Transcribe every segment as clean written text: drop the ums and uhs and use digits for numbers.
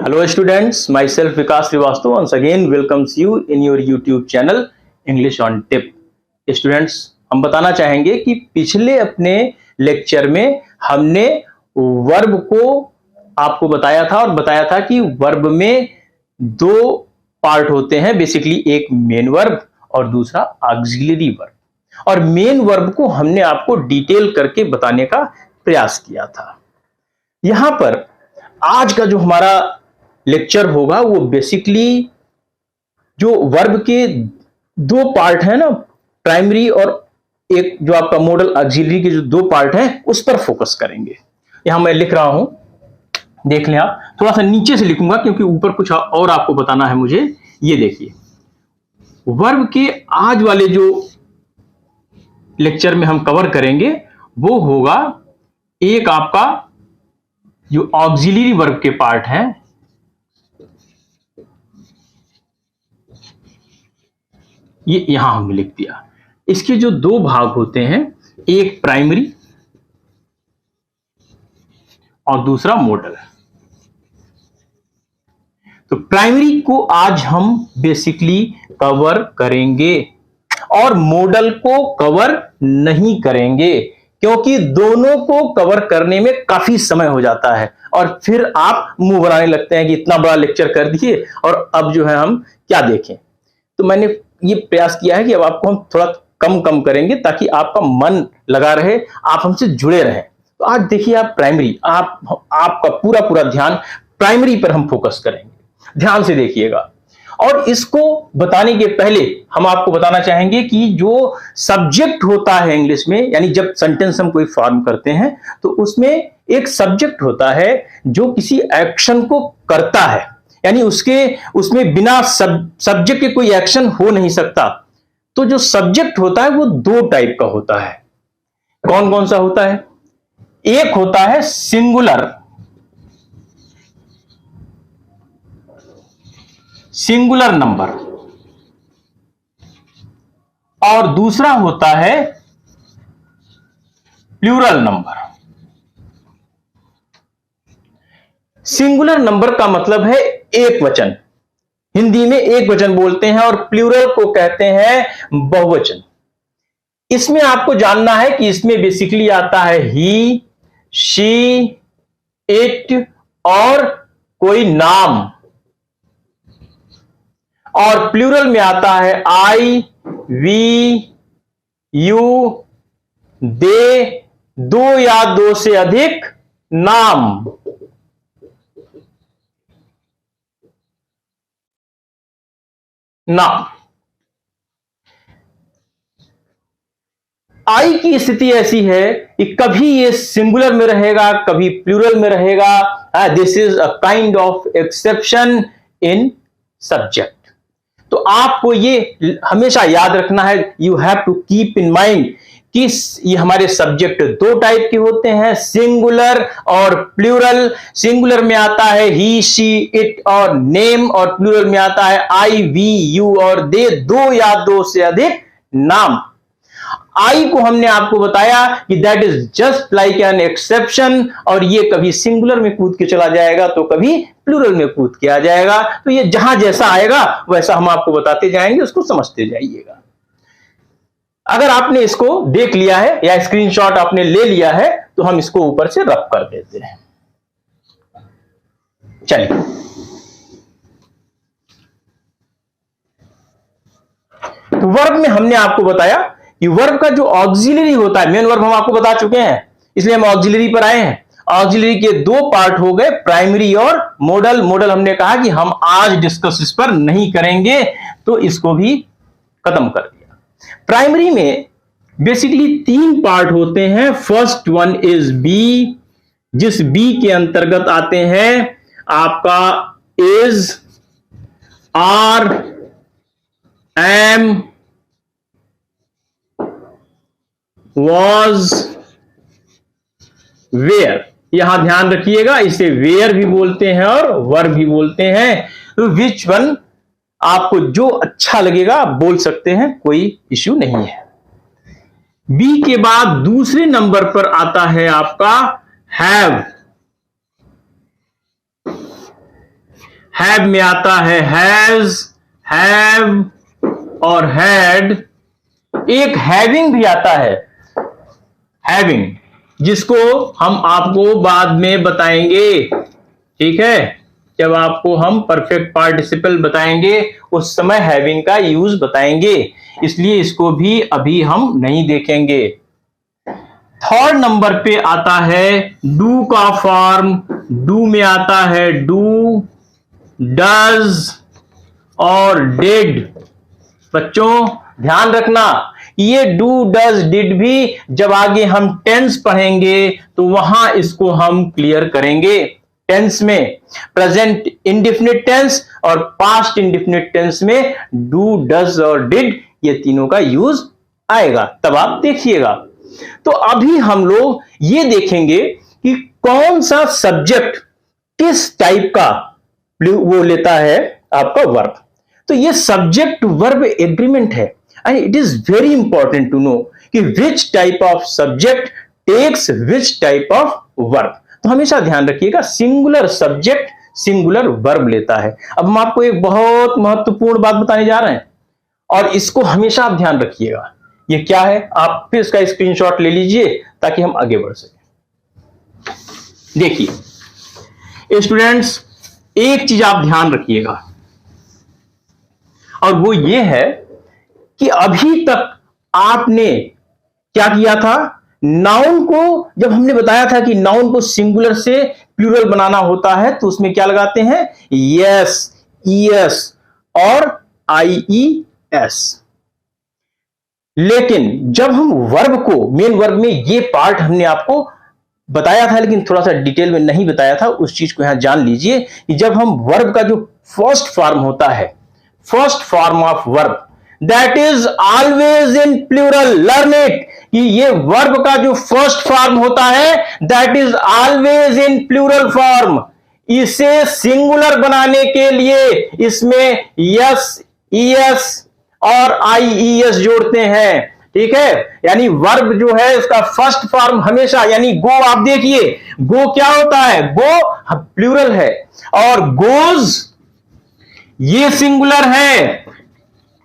Hello students, myself Vikas Srivastava once again welcomes you in your YouTube channel English on Tip. Students, हम बताना चाहेंगे कि पिछले अपने लेक्चर में हमने वर्ब को आपको बताया था और बताया था कि वर्ब में दो पार्ट होते हैं, बेसिकली एक मेन वर्ब और दूसरा ऑक्सिलरी वर्ब। और मेन वर्ब को हमने आपको डिटेल करके बताने का प्रयास किया था। यहां पर आज का जो हमारा लेक्चर होगा वो बेसिकली जो वर्ब के दो पार्ट है ना, प्राइमरी और एक जो आपका मॉडल ऑक्सिलरी के जो दो पार्ट हैं उस पर फोकस करेंगे। यहां मैं लिख रहा हूं, देख लें आप। थोड़ा सा नीचे से लिखूंगा क्योंकि ऊपर कुछ और आपको बताना है मुझे। ये देखिए, वर्ब के आज वाले जो लेक्चर में हम कवर करेंगे वो होगा एक आपका जो ऑक्सिलरी वर्ब के पार्ट हैं, ये यहां हमने लिख दिया। इसके जो दो भाग होते हैं, एक प्राइमरी और दूसरा मॉडल। तो प्राइमरी को आज हम बेसिकली कवर करेंगे और मॉडल को कवर नहीं करेंगे, क्योंकि दोनों को कवर करने में काफी समय हो जाता है और फिर आप मुंह बनाने लगते हैं कि इतना बड़ा लेक्चर कर दिए और अब जो है हम क्या देखें। तो मैंने ये प्रयास किया है कि अब आपको हम थोड़ा कम करेंगे ताकि आपका मन लगा रहे, आप हमसे जुड़े रहें। तो आज देखिए आप प्राइमरी, आपका पूरा ध्यान प्राइमरी पर हम फोकस करेंगे। ध्यान से देखिएगा। और इसको बताने के पहले हम आपको बताना चाहेंगे कि जो सब्जेक्ट होता है इंग्लिश में, यानी जब सेंटेंस हम कोई फॉर्म करते हैं तो उसमें एक सब्जेक्ट होता है जो किसी एक्शन को करता है, यानी उसमें बिना सब्जेक्ट के कोई एक्शन हो नहीं सकता। तो जो सब्जेक्ट होता है वो दो टाइप का होता है। कौन कौन सा होता है? एक होता है सिंगुलर नंबर और दूसरा होता है प्लूरल नंबर। सिंगुलर नंबर का मतलब है एक वचन, हिंदी में एक वचन बोलते हैं, और प्लूरल को कहते हैं बहुवचन। इसमें आपको जानना है कि इसमें बेसिकली आता है ही, शी, इट और कोई नाम, और प्लूरल में आता है आई, वी, यू, दे, दो या दो से अधिक नाम। आई की स्थिति ऐसी है कि कभी ये सिंगुलर में रहेगा, कभी प्लूरल में रहेगा। This is a kind of exception in subject. तो आपको ये हमेशा याद रखना है, you have to keep in mind कि ये हमारे सब्जेक्ट दो टाइप के होते हैं, सिंगुलर और प्लूरल। सिंगुलर में आता है ही, शी, इट और नेम, और प्लूरल में आता है आई, वी, यू और दे, दो या दो से अधिक नाम। आई को हमने आपको बताया कि that is just like an exception, और ये कभी सिंगुलर में कूद के चला जाएगा तो कभी प्लूरल में कूद के आ जाएगा। तो ये जहां जैसा आएगा वैसा हम आपको बताते जाएंगे, उसको समझते जाइएगा। अगर आपने इसको देख लिया है या स्क्रीनशॉट आपने ले लिया है तो हम इसको ऊपर से रब कर देते हैं। चलिए, तो वर्ब में हमने आपको बताया कि वर्ब का जो ऑक्सिलरी होता है, मेन वर्ब हम आपको बता चुके हैं, इसलिए हम ऑक्सिलरी पर आए हैं। ऑक्सिलरी के दो पार्ट हो गए, प्राइमरी और मॉडल। मॉडल हमने कहा कि हम आज डिस्कस इस पर नहीं करेंगे, तो इसको भी खत्म कर दिया। प्राइमरी में बेसिकली तीन पार्ट होते हैं। फर्स्ट वन इज बी, जिस बी के अंतर्गत आते हैं आपका is, are, am, was, were. यहां ध्यान रखिएगा, इसे वेयर भी बोलते हैं और वर्ब भी बोलते हैं। तो विच वन आपको जो अच्छा लगेगा आप बोल सकते हैं, कोई इश्यू नहीं है। बी के बाद दूसरे नंबर पर आता है आपका हैव। हैव में आता है हैज, हैव और हैड। एक हैविंग भी आता है, हैविंग, जिसको हम आपको बाद में बताएंगे, ठीक है। जब आपको हम परफेक्ट पार्टिसिपल बताएंगे उस समय हैविंग का यूज बताएंगे, इसलिए इसको भी अभी हम नहीं देखेंगे। थर्ड नंबर पे आता है डू का फॉर्म। डू में आता है डू, डज और डिड। बच्चों ध्यान रखना, ये डू डज डिड भी जब आगे हम टेंस पढ़ेंगे तो वहां इसको हम क्लियर करेंगे। टेंस में प्रेजेंट इंडेफिनिट टेंस और पास्ट इंडेफिनिट टेंस में डू डज और डिड ये तीनों का यूज आएगा, तब आप देखिएगा। तो अभी हम लोग ये देखेंगे कि कौन सा सब्जेक्ट किस टाइप का वो लेता है आपका वर्ब। तो ये सब्जेक्ट वर्ब एग्रीमेंट है and it is very important to know कि which type of subject takes which type of verb. तो हमेशा ध्यान रखिएगा, सिंगुलर सब्जेक्ट सिंगुलर वर्ब लेता है। अब हम आपको एक बहुत महत्वपूर्ण बात बताने जा रहे हैं और इसको हमेशा आप ध्यान रखिएगा। ये क्या है, आप फिर इसका स्क्रीनशॉट ले लीजिए ताकि हम आगे बढ़ सकें। देखिए स्टूडेंट्स, एक चीज आप ध्यान रखिएगा और वो ये है कि अभी तक आपने क्या किया था, नाउन को जब हमने बताया था कि नाउन को सिंगुलर से प्लूरल बनाना होता है तो उसमें क्या लगाते हैं, यस, ईएस और आईईएस। लेकिन जब हम वर्ब को, मेन वर्ब में ये पार्ट हमने आपको बताया था लेकिन थोड़ा सा डिटेल में नहीं बताया था, उस चीज को यहां जान लीजिए कि जब हम वर्ब का जो फर्स्ट फॉर्म होता है, first form of verb that is always in plural. Learn it कि ये वर्ब का जो फर्स्ट फॉर्म होता है that is always in plural form. इसे सिंगुलर बनाने के लिए इसमें यस, ईएस और आईईएस जोड़ते हैं, ठीक है। यानी वर्ब जो है उसका फर्स्ट फॉर्म हमेशा, यानी गो, आप देखिए गो क्या होता है, गो प्लूरल है और गोज ये सिंगुलर है,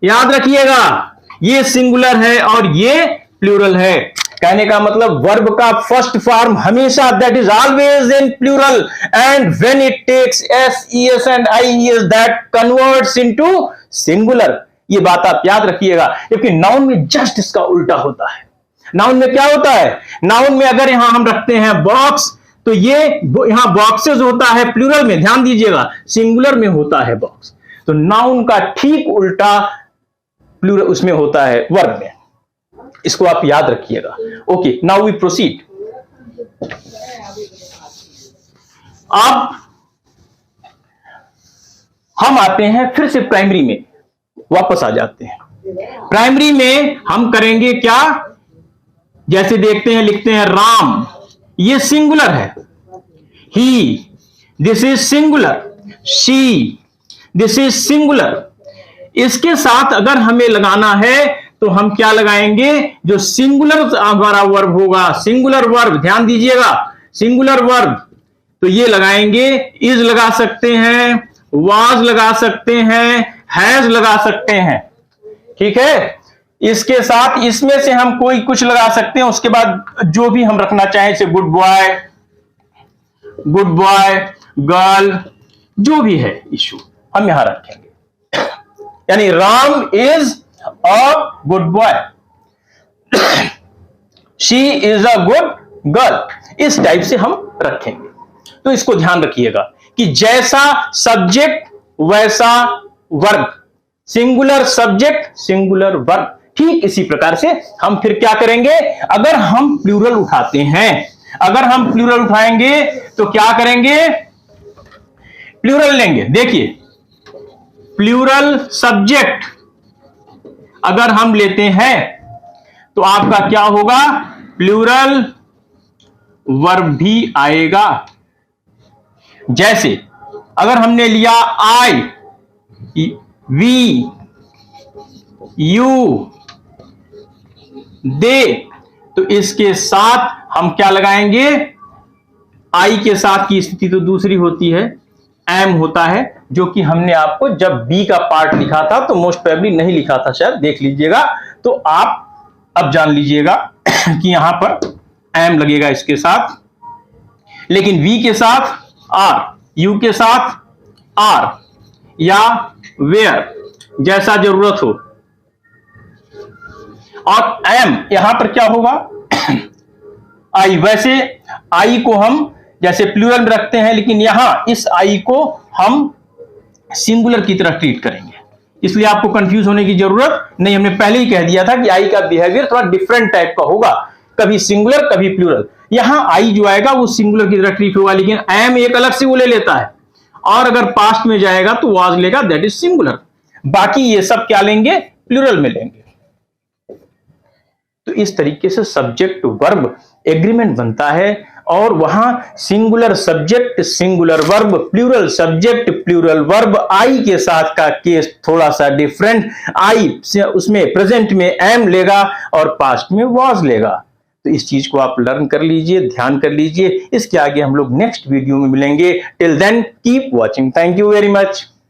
याद रखिएगा ये सिंगुलर है और ये प्लूरल है। कहने का मतलब वर्ब का फर्स्ट फॉर्म हमेशा that is always in plural and when it takes S, ES and IES that converts into singular. ये बात आप याद रखिएगा, क्योंकि नाउन में जस्ट इसका उल्टा होता है। नाउन में क्या होता है, नाउन में अगर यहां हम रखते हैं बॉक्स तो ये यहां बॉक्सेस होता है प्लूरल में, ध्यान दीजिएगा, सिंगुलर में होता है बॉक्स। तो नाउन का ठीक उल्टा प्लूरल उसमें होता है वर्ब में, इसको आप याद रखिएगा। Okay, now we proceed. अब हम आते हैं फिर से प्राइमरी में, वापस आ जाते हैं। प्राइमरी में हम करेंगे क्या, जैसे देखते हैं लिखते हैं राम, ये सिंगुलर है, he this is singular, she this is singular. इसके साथ अगर हमें लगाना है तो हम क्या लगाएंगे, जो सिंगुलर हमारा वर्ब होगा, सिंगुलर वर्ब, ध्यान दीजिएगा सिंगुलर वर्ब, तो ये लगाएंगे, इज लगा सकते हैं, वाज लगा सकते हैं, हैज लगा सकते हैं, ठीक है। इसके साथ इसमें से हम कोई कुछ लगा सकते हैं, उसके बाद जो भी हम रखना चाहें, जैसे गुड बॉय, गर्ल, जो भी है इशू हम यहां रखेंगे। यानी Ram is a good boy, she is a good girl, इस टाइप से हम रखेंगे। तो इसको ध्यान रखिएगा कि जैसा सब्जेक्ट वैसा verb, singular subject singular verb. ठीक इसी प्रकार से हम फिर क्या करेंगे, अगर हम प्लूरल उठाते हैं, अगर हम प्लूरल उठाएंगे तो क्या करेंगे, प्लूरल लेंगे। देखिए प्लूरल सब्जेक्ट अगर हम लेते हैं तो आपका क्या होगा, प्लूरल वर्ब भी आएगा। जैसे अगर हमने लिया आई, वी, यू, दे, तो इसके साथ हम क्या लगाएंगे, आई के साथ की स्थिति तो दूसरी होती है, एम होता है, जो कि हमने आपको जब बी का पार्ट लिखा था तो मोस्ट प्रोबेबली नहीं लिखा था, शायद देख लीजिएगा। तो आप अब जान लीजिएगा कि यहां पर एम लगेगा इसके साथ, लेकिन वी के साथ आर, यू के साथ आर, या वेयर, जैसा जरूरत हो। और एम यहां पर क्या होगा, आई। वैसे आई को हम जैसे प्लूरल में रखते हैं, लेकिन यहां इस आई को हम सिंगुलर की तरह ट्रीट करेंगे, इसलिए आपको कंफ्यूज होने की जरूरत नहीं। हमने पहले ही कह दिया था कि आई का बिहेवियर थोड़ा डिफरेंट टाइप का होगा, कभी सिंगुलर कभी प्लूरल। यहां आई जो आएगा वो सिंगुलर की तरह ट्रीट होगा, लेकिन एम एक अलग से वो ले लेता है, और अगर पास्ट में जाएगा तो वाज लेगा, दैट इज सिंगुलर। बाकी ये सब क्या लेंगे, प्लूरल में लेंगे। तो इस तरीके से सब्जेक्ट वर्ब एग्रीमेंट बनता है, और वहां singular subject singular verb, plural subject plural verb. I के साथ का केस थोड़ा सा डिफरेंट, आई उसमें प्रेजेंट में एम लेगा और पास्ट में वाज लेगा। तो इस चीज को आप लर्न कर लीजिए, ध्यान कर लीजिए। इसके आगे हम लोग नेक्स्ट वीडियो में मिलेंगे। Till then keep watching. Thank you very much.